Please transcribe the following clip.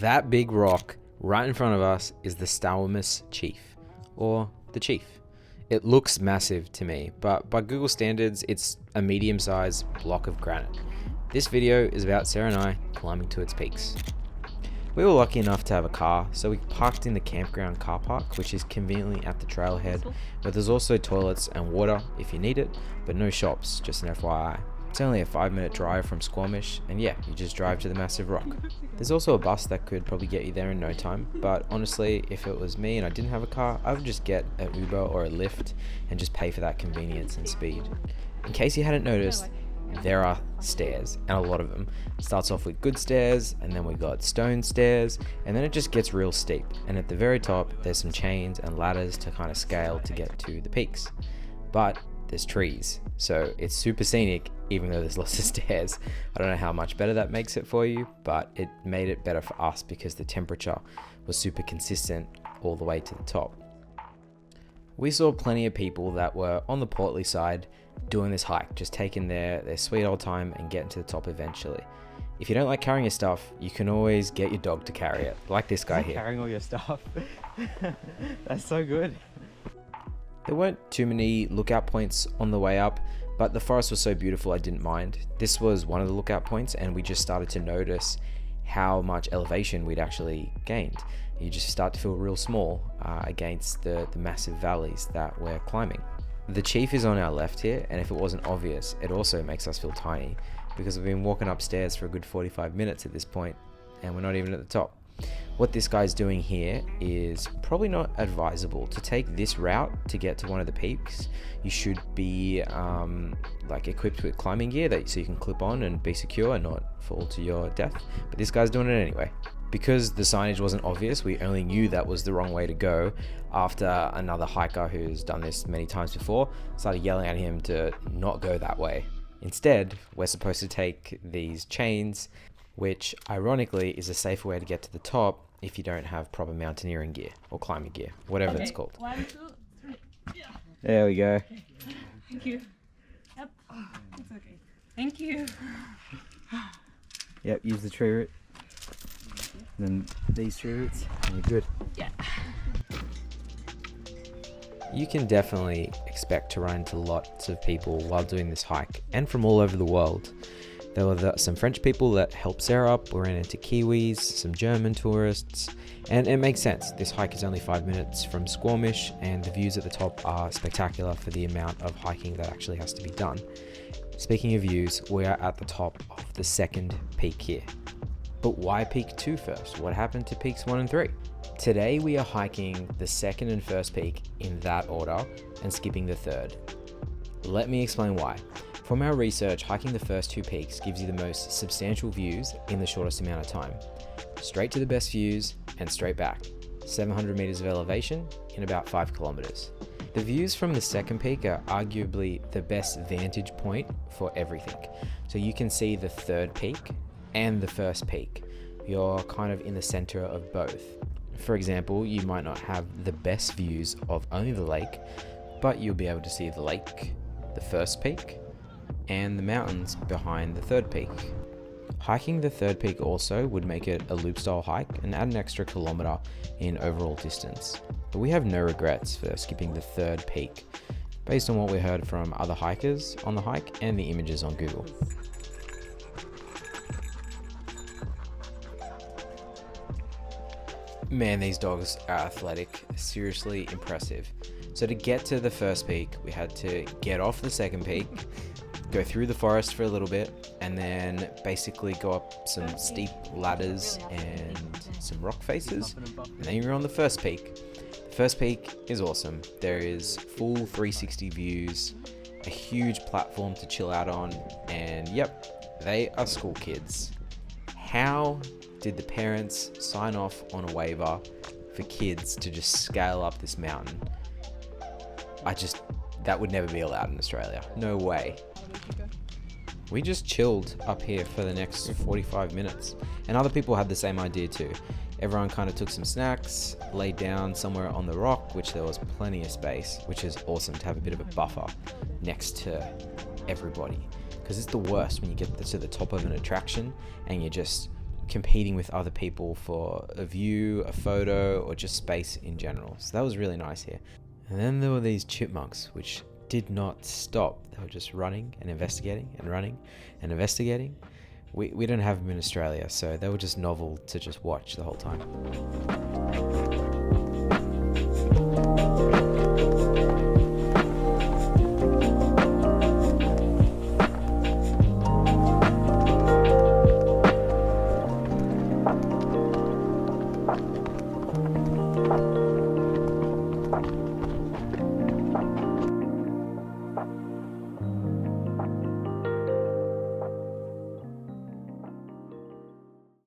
That big rock right in front of us is the Stawamus Chief, or the Chief. It looks massive to me, but by Google standards, it's a medium-sized block of granite. This video is about Sarah and I climbing to its peaks. We were lucky enough to have a car, so we parked in the campground car park, which is conveniently at the trailhead, but there's also toilets and water if you need it, but no shops, just an FYI. It's only a 5-minute drive from Squamish, and yeah, you just drive to the massive rock. There's also a bus that could probably get you there in no time, but honestly, if it was me and I didn't have a car, I would just get an Uber or a Lyft and just pay for that convenience and speed. In case you hadn't noticed, there are stairs, and a lot of them. It starts off with good stairs, and then we got stone stairs, and then it just gets real steep, and at the very top there's some chains and ladders to kind of scale to get to the peaks. But there's trees, so it's super scenic even though there's lots of stairs. I don't know how much better that makes it for you, but it made it better for us because the temperature was super consistent all the way to the top. We saw plenty of people that were on the portly side doing this hike, just taking their sweet old time and getting to the top eventually. If you don't like carrying your stuff, you can always get your dog to carry it, like this guy here. Carrying all your stuff. That's so good. There weren't too many lookout points on the way up, but the forest was so beautiful I didn't mind. This was one of the lookout points, and we just started to notice how much elevation we'd actually gained. You just start to feel real small against the massive valleys that we're climbing. The Chief is on our left here, and if it wasn't obvious, it also makes us feel tiny because we've been walking upstairs for a good 45 minutes at this point, and we're not even at the top. What this guy's doing here is probably not advisable. To take this route to get to one of the peaks, you should be equipped with climbing gear so you can clip on and be secure and not fall to your death. But this guy's doing it anyway. Because the signage wasn't obvious, we only knew that was the wrong way to go after another hiker who's done this many times before started yelling at him to not go that way. Instead, we're supposed to take these chains, which ironically is a safer way to get to the top if you don't have proper mountaineering gear or climbing gear, whatever it's called. 1, 2, 3. Yeah. There we go. Okay. Thank you. Yep. It's okay. Thank you. Yep, use the tree root. And then these tree roots, and you're good. Yeah. You can definitely expect to run into lots of people while doing this hike, and from all over the world. There were some French people that helped Sarah up, we ran into Kiwis, some German tourists, and it makes sense. This hike is only 5 minutes from Squamish, and the views at the top are spectacular for the amount of hiking that actually has to be done. Speaking of views, we are at the top of the second peak here. But why peak 2 first? What happened to peaks 1 and 3? Today we are hiking the second and first peak in that order and skipping the third. Let me explain why. From our research, hiking the first 2 peaks gives you the most substantial views in the shortest amount of time. Straight to the best views and straight back. 700 meters of elevation in about 5 kilometers. The views from the second peak are arguably the best vantage point for everything. So you can see the third peak and the first peak. You're kind of in the center of both. For example, you might not have the best views of only the lake, but you'll be able to see the lake, the first peak, and the mountains behind the third peak. Hiking the third peak also would make it a loop style hike and add an extra kilometer in overall distance. But we have no regrets for skipping the third peak based on what we heard from other hikers on the hike and the images on Google. Man, these dogs are athletic, seriously impressive. So to get to the first peak, we had to get off the second peak, go through the forest for a little bit, and then basically go up some steep ladders and some rock faces, and then you're on the first peak. The first peak is awesome. There is full 360 views, a huge platform to chill out on, and yep, they are school kids. How did the parents sign off on a waiver for kids to just scale up this mountain? That would never be allowed in Australia. No way. We just chilled up here for the next 45 minutes, and other people had the same idea too. Everyone kind of took some snacks, laid down somewhere on the rock, which there was plenty of space, which is awesome to have a bit of a buffer next to everybody. Because it's the worst when you get to the top of an attraction and you're just competing with other people for a view, a photo, or just space in general. So that was really nice here. And then there were these chipmunks, which did not stop. They were just running and investigating and running and investigating. We don't have them in Australia, so they were just novel to just watch the whole time.